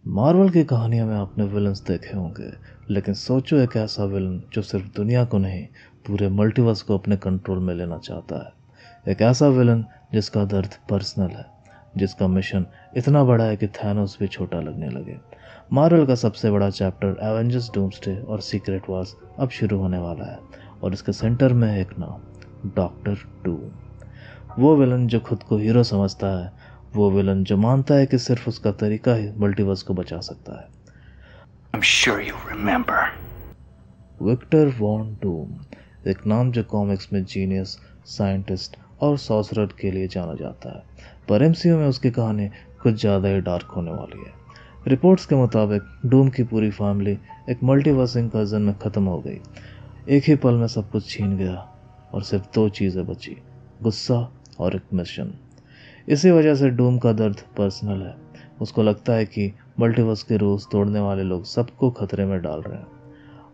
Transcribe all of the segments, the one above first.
Marvel की कहानियों में आपने विलन्स देखे होंगे, लेकिन सोचो एक ऐसा विलन जो सिर्फ दुनिया को नहीं पूरे मल्टीवर्स को अपने कंट्रोल में लेना चाहता है। एक ऐसा विलन जिसका दर्द पर्सनल है, जिसका मिशन इतना बड़ा है कि थैनोस भी छोटा लगने लगे। मार्वल का सबसे बड़ा चैप्टर एवेंजर्स डूम्सडे और सीक्रेट वॉर्स अब शुरू होने वाला है, और इसके सेंटर में है एक नाम, डॉक्टर डूम। वो विलन जो खुद को हीरो समझता है, वो विलन जो मानता है कि सिर्फ उसका तरीका ही मल्टीवर्स को बचा सकता है। I'm sure you remember. Victor Von Doom, एक नाम जो कॉमिक्स में जीनियस, साइंटिस्ट और सॉर्सरर के लिए जाना जाता है, पर एमसीयू में उसकी कहानी कुछ ज़्यादा ही डार्क होने वाली है। रिपोर्ट्स के मुताबिक डूम की पूरी फैमिली एक मल्टीवर्स इंकर्जन में ख़त्म हो गई। एक ही पल में सब कुछ छीन गया और सिर्फ दो चीज़ें बची, गुस्सा और एक मिशन। इसी वजह से डूम का दर्द पर्सनल है। उसको लगता है कि मल्टीवर्स के रूल्स तोड़ने वाले लोग सबको खतरे में डाल रहे हैं,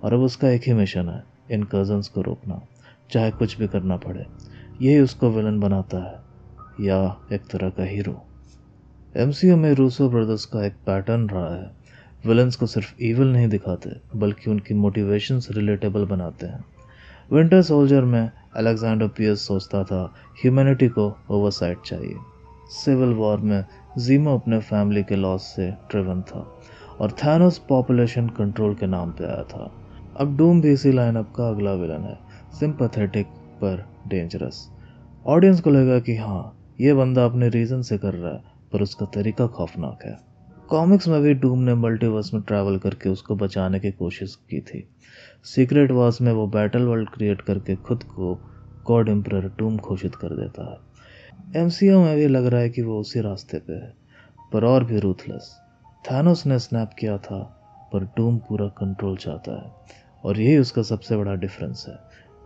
और अब उसका एक ही मिशन है, इन कज़न्स को रोकना, चाहे कुछ भी करना पड़े। यही उसको विलन बनाता है, या एक तरह का हीरो। एमसीयू में रूसो ब्रदर्स का एक पैटर्न रहा है, विलन्स को सिर्फ ईविल नहीं दिखाते बल्कि उनकी मोटिवेशंस रिलेटेबल बनाते हैं। विंटर सोल्जर में अलेक्जेंडर पियर्स सोचता था ह्यूमैनिटी को ओवरसाइट चाहिए। सिविल वॉर में जीमो अपने फैमिली के लॉस से ड्रिवन था, और थैनोस पॉपुलेशन कंट्रोल के नाम पे आया था। अब डूम भी इसी लाइनअप का अगला विलन है, सिंपैथेटिक पर डेंजरस। ऑडियंस को लगा कि हाँ, ये बंदा अपने रीज़न से कर रहा है, पर उसका तरीका खौफनाक है। कॉमिक्स में भी डूम ने मल्टीवर्स में ट्रैवल करके उसको बचाने की कोशिश की थी। सीक्रेट वॉर्स में वो बैटल वर्ल्ड क्रिएट करके खुद को गॉड एम्परर डूम घोषित कर देता है। एमसीयू में भी लग रहा है कि वो उसी रास्ते पे है, पर और भी रूथलेस। थैनोस ने स्नैप किया था, पर डूम पूरा कंट्रोल चाहता है, और यही उसका सबसे बड़ा डिफरेंस है।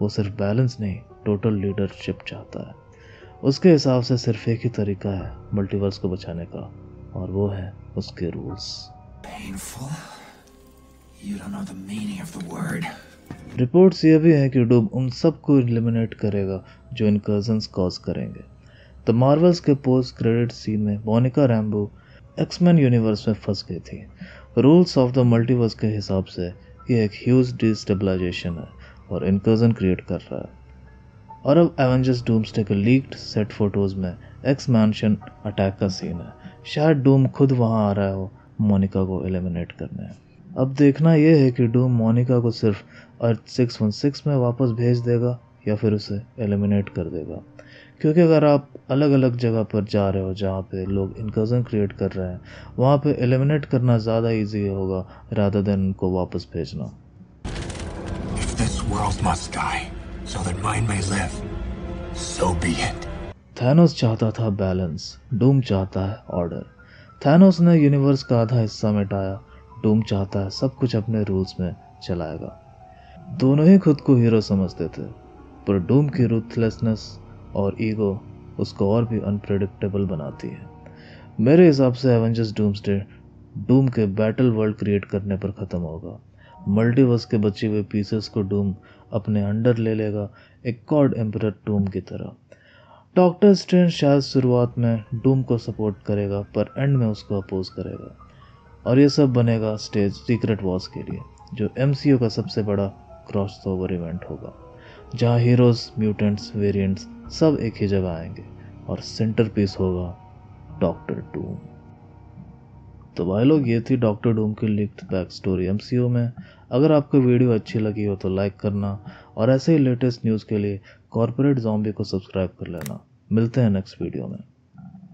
वो सिर्फ बैलेंस नहीं, टोटल लीडरशिप चाहता है। उसके हिसाब से सिर्फ एक ही तरीका है मल्टीवर्स को बचाने का, और वो है उसके rules. Painful? You don't know the meaning of the word. Reports ये भी हैं कि डूम उन सबको एलिमिनेट करेगा जो इन कज़न्स कॉज करेंगे। द मार्वल्स के पोस्ट क्रेडिट सीन में मोनिका रैम्बो एक्समैन यूनिवर्स में फंस गई थी। रूल्स ऑफ द मल्टीवर्स के हिसाब से ये एक ह्यूज डिस्टेबलाइजेशन है और इनकर्जन क्रिएट कर रहा है। और अब एवेंजर्स डूम्सडे के लीक्ड सेट फोटोज़ में एक्स मैंशन अटैक का सीन है। शायद डूम खुद वहाँ आ रहा हो मोनिका को एलिमिनेट करने। अब देखना यह है कि डूम मोनिका को सिर्फ अर्थ 616 में वापस भेज देगा या फिर उसे एलिमिनेट कर देगा, क्योंकि अगर आप अलग अलग जगह पर जा रहे हो जहाँ पे लोग इनकर्जन क्रिएट कर रहे हैं, वहाँ पे एलिमिनेट करना ज़्यादा इजी होगा रादर देन उनको वापस भेजना। If this world must die so that mine may live, so be it. Thanos चाहता था बैलेंस, डूम चाहता है ऑर्डर। थैनोस ने यूनिवर्स का आधा हिस्सा मिटाया, डूम चाहता है सब कुछ अपने रूल्स में चलाएगा। दोनों ही खुद को हीरो समझते थे, पर डूम की रूथलेसनेस और ईगो उसको और भी अनप्रेडिक्टेबल बनाती है। मेरे हिसाब से एवेंजर्स डूम्सडे डूम के बैटल वर्ल्ड क्रिएट करने पर ख़त्म होगा। मल्टीवर्स के बचे हुए पीसेस को डूम अपने अंडर ले लेगा, एक गॉड एम्परर डूम की तरह। डॉक्टर स्ट्रेंज शायद शुरुआत में डूम को सपोर्ट करेगा, पर एंड में उसको अपोज करेगा, और ये सब बनेगा स्टेज सीक्रेट वॉर्स के लिए, जो एमसीयू का सबसे बड़ा क्रॉसओवर इवेंट होगा, जहाँ हीरोज, म्यूटेंट्स, वेरिएंट्स सब एक ही जगह आएंगे, और सेंटर पीस होगा डॉक्टर डूम। तो भाई लोग, ये थी डॉक्टर डूम की लीक्ड बैक स्टोरी एमसीयू में। अगर आपको वीडियो अच्छी लगी हो तो लाइक करना, और ऐसे ही लेटेस्ट न्यूज़ के लिए कॉर्पोरेट ज़ॉम्बी को सब्सक्राइब कर लेना। मिलते हैं नेक्स्ट वीडियो में।